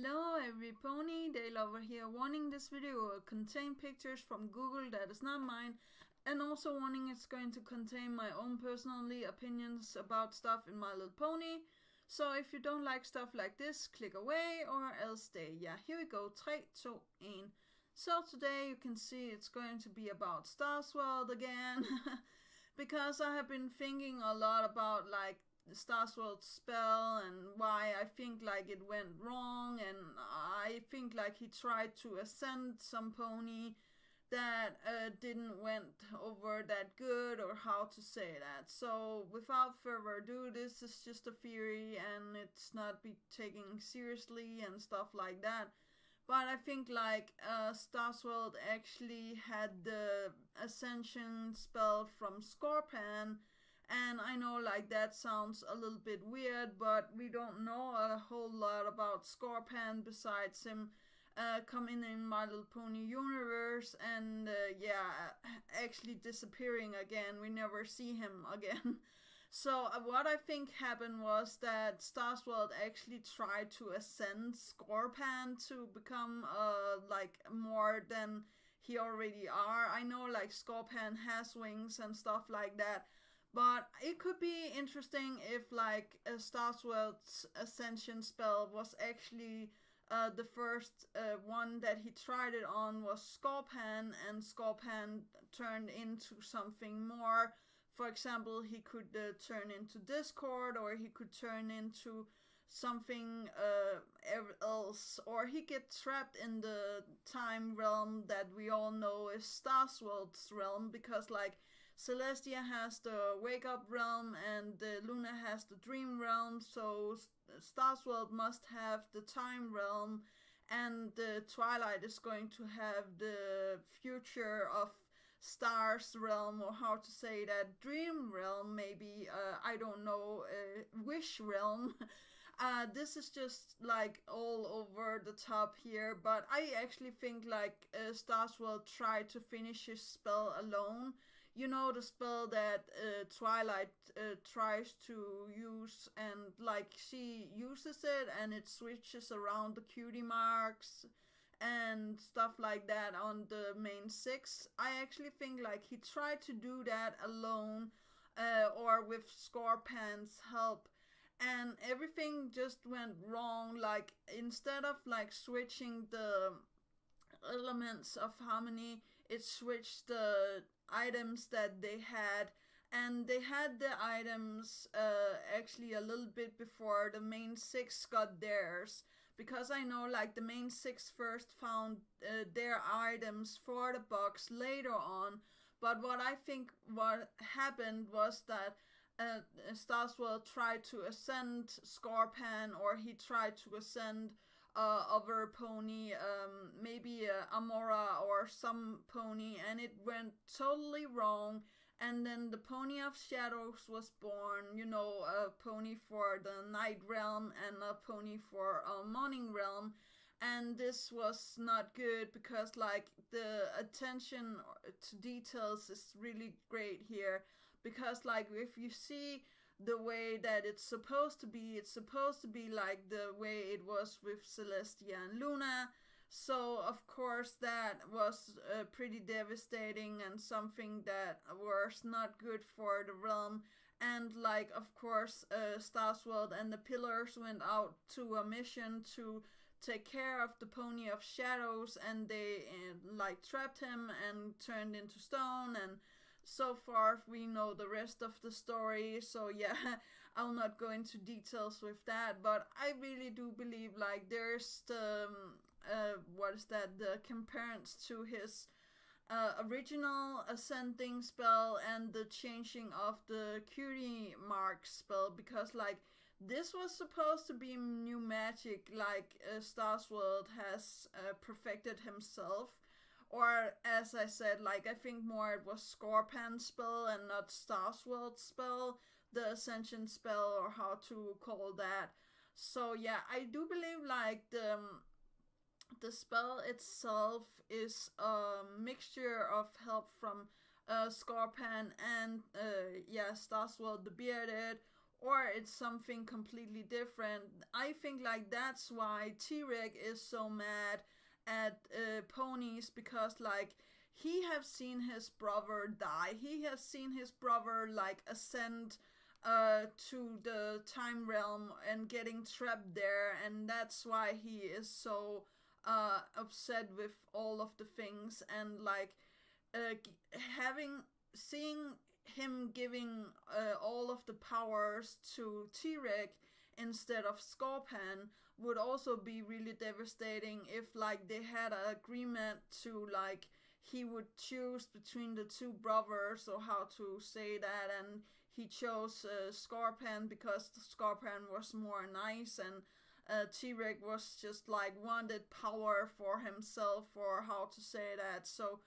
Hello every pony, Dale over here, warning this video will contain pictures from Google that is not mine, and also warning it's going to contain my own personally opinions about stuff in My Little Pony. So if you don't like stuff like this, click away or else stay. Yeah, here we go, 3, 2, 1. So today you can see it's going to be about Starswirl again, because I have been thinking a lot about like Starswirl's spell and why I think like it went wrong, and I think like he tried to ascend some pony that didn't went over that good, or how to say that. So without further ado, this is just a theory and it's not be taken seriously and stuff like that. But I think like Starswirl actually had the ascension spell from Scorpan. And I know like that sounds a little bit weird, but we don't know a whole lot about Scorpan besides him coming in My Little Pony universe and actually disappearing again. We never see him again. So what I think happened was that Starswirl actually tried to ascend Scorpan to become like more than he already are. I know like Scorpan has wings and stuff like that. But it could be interesting if like Starswirl's ascension spell was actually the first one that he tried it on was Scorpan, and Scorpan turned into something more. For example, he could turn into Discord, or he could turn into something else, or he gets trapped in the time realm that we all know is Starswirl's realm, because like Celestia has the wake up realm and Luna has the dream realm, so Starswirl must have the time realm, and Twilight is going to have the future of Stars realm, or how to say that, dream realm maybe, I don't know, wish realm. This is just like all over the top here, but I actually think like Starswirl tried to finish his spell alone. You know, the spell that Twilight tries to use, and like she uses it and it switches around the cutie marks and stuff like that on the main 6. I actually think like he tried to do that alone or with Scorpan's help, and everything just went wrong. Like instead of like switching the elements of harmony, it switched the items that they had, and they had the items actually a little bit before the main 6 got theirs, because I know like the main 6 first found their items for the box later on. But what I think what happened was that Starswirl tried to ascend Scorpan, or he tried to ascend other pony, maybe Amora or some pony, and it went totally wrong. And then the Pony of Shadows was born, you know, a pony for the Night Realm and a pony for Morning Realm. And this was not good, because like the attention to details is really great here, because like if you see the way that it's supposed to be like the way it was with Celestia and Luna. So of course that was pretty devastating and something that was not good for the realm. And like of course Starswirl and the Pillars went out to a mission to take care of the Pony of Shadows, and they like trapped him and turned into stone, and so far we know the rest of the story. So yeah, I'll not go into details with that, but I really do believe like there's the what is that, the comparison to his original ascending spell and the changing of the cutie mark spell, because like this was supposed to be new magic, like Starswirl has perfected himself. Or as I said, like I think more it was Scorpan's spell and not Starswirl's spell, the ascension spell, or how to call that. So yeah, I do believe like the spell itself is a mixture of help from Scorpan and Starswirl the Bearded, or it's something completely different. I think like that's why T-Rex is so mad at ponies, because like he have seen his brother die. He has seen his brother like ascend to the time realm and getting trapped there, and that's why he is so upset with all of the things, and like having seeing him giving all of the powers to T-Rex instead of Scorpan would also be really devastating if like they had an agreement to like he would choose between the two brothers, or how to say that, and he chose Scorpan because Scorpan was more nice, and T-Rex was just like wanted power for himself, or how to say that. So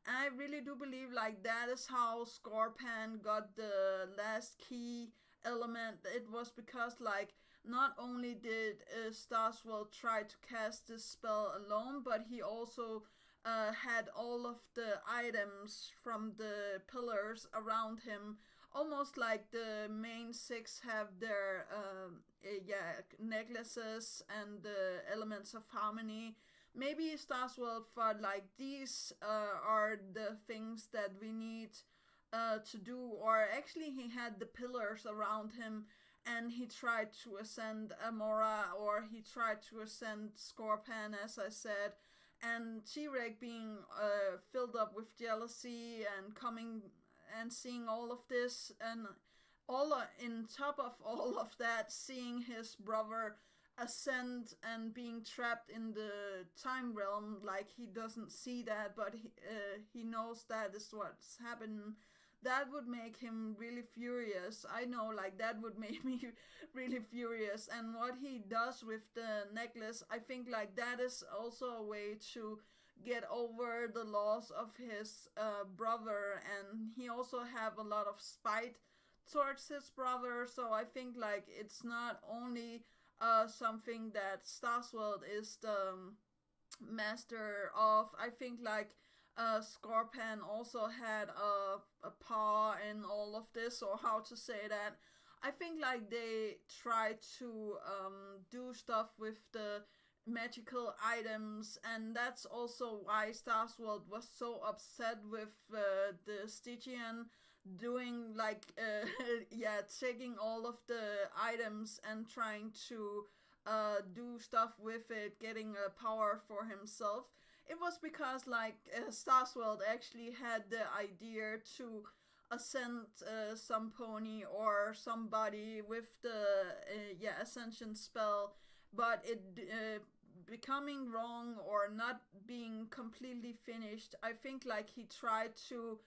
I really do believe like that is how Scorpan got the last key element. It was because like not only did Starswirl try to cast this spell alone, but he also had all of the items from the pillars around him. Almost like the main six have their necklaces and the elements of harmony. Maybe Starswirl thought like these are the things that we need to do, or actually he had the pillars around him and he tried to ascend Amora, or he tried to ascend Scorpan, as I said, and T-Rex being filled up with jealousy and coming and seeing all of this, and all in top of all of that, seeing his brother ascend and being trapped in the time realm. Like he doesn't see that, but he knows that is what's happening. That would make him really furious. I know, like that would make me really furious. And what he does with the necklace, I think like that is also a way to get over the loss of his brother, and he also have a lot of spite towards his brother. So I think like it's not only something that Starswirl is the master of. I think like Scorpan also had a paw in all of this, or how to say that. I think like they try to do stuff with the magical items, and that's also why Starswirl was so upset with the Stygian doing like taking all of the items and trying to do stuff with it, getting a power for himself. It was because like Starswirl actually had the idea to ascend some pony or somebody with the ascension spell, but it becoming wrong or not being completely finished. I think like he tried to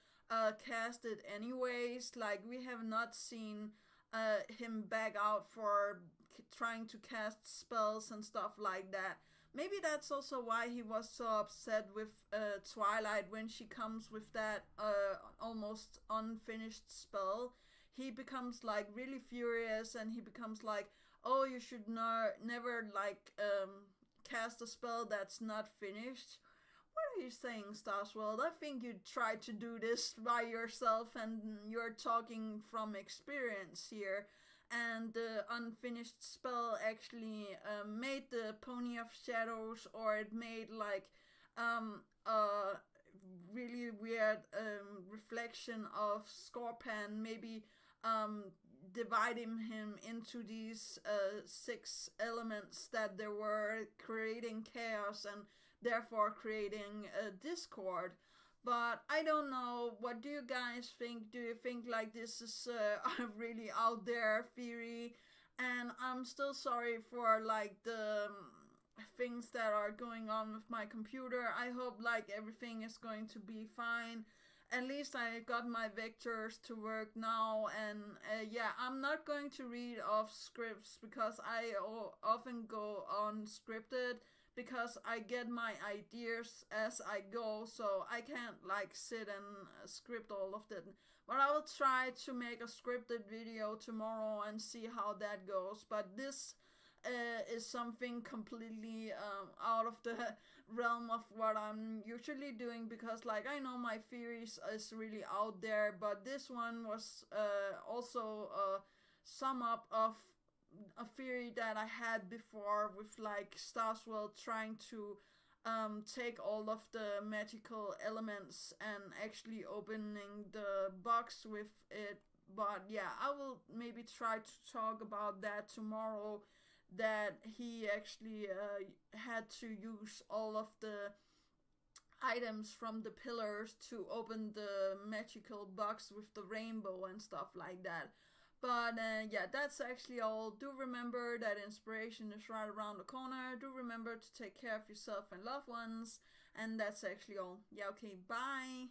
cast it anyways. Like we have not seen him back out for trying to cast spells and stuff like that. Maybe that's also why he was so upset with Twilight when she comes with that almost unfinished spell. He becomes like really furious, and he becomes like, "Oh, you should never like cast a spell that's not finished." What are you saying, Starswirl? I think you tried to do this by yourself, and you're talking from experience here. And the unfinished spell actually made the Pony of Shadows, or it made like a really weird reflection of Scorpan, maybe dividing him into these six elements that there were, creating chaos and therefore creating a discord. But I don't know. What do you guys think? Do you think like this is a really out there theory? And I'm still sorry for like the things that are going on with my computer. I hope like everything is going to be fine. At least I got my vectors to work now, and I'm not going to read off scripts because I often go unscripted, because I get my ideas as I go, so I can't like sit and script all of it. But I will try to make a scripted video tomorrow and see how that goes. But this is something completely out of the realm of what I'm usually doing, because like I know my theories is really out there, but this one was also sum up of a theory that I had before with like Starswirl trying to take all of the magical elements and actually opening the box with it. But yeah, I will maybe try to talk about that tomorrow. That he actually had to use all of the items from the pillars to open the magical box with the rainbow and stuff like that. But yeah, that's actually all. Do remember that inspiration is right around the corner. Do remember to take care of yourself and loved ones. And that's actually all. Yeah, okay, bye.